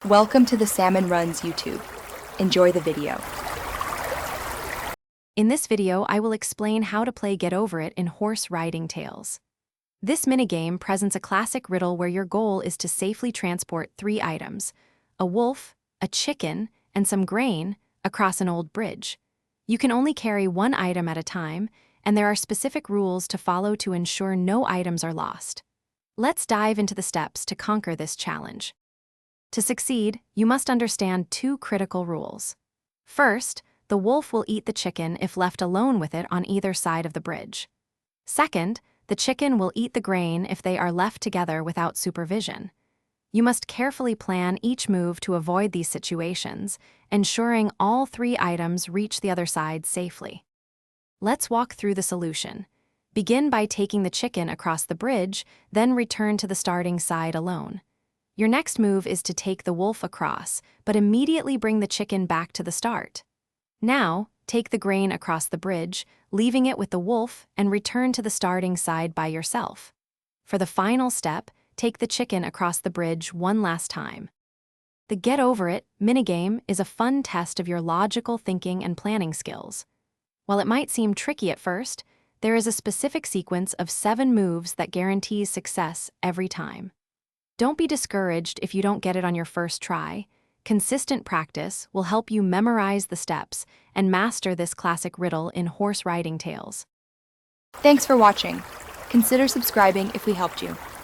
Welcome to the Salmon Runs YouTube. Enjoy the video. In this video, I will explain how to play Get Over It in Horse Riding Tales. This minigame presents a classic riddle where your goal is to safely transport 3 items, a wolf, a chicken, and some grain, across an old bridge. You can only carry 1 item at a time, and there are specific rules to follow to ensure no items are lost. Let's dive into the steps to conquer this challenge. To succeed, you must understand 2 critical rules. First, the wolf will eat the chicken if left alone with it on either side of the bridge. Second, the chicken will eat the grain if they are left together without supervision. You must carefully plan each move to avoid these situations, ensuring all 3 items reach the other side safely. Let's walk through the solution. Begin by taking the chicken across the bridge, then return to the starting side alone. Your next move is to take the wolf across, but immediately bring the chicken back to the start. Now, take the grain across the bridge, leaving it with the wolf, and return to the starting side by yourself. For the final step, take the chicken across the bridge one last time. The Get Over It minigame is a fun test of your logical thinking and planning skills. While it might seem tricky at first, there is a specific sequence of 7 moves that guarantees success every time. Don't be discouraged if you don't get it on your first try. Consistent practice will help you memorize the steps and master this classic riddle in Horse Riding Tales. Thanks for watching. Consider subscribing if we helped you.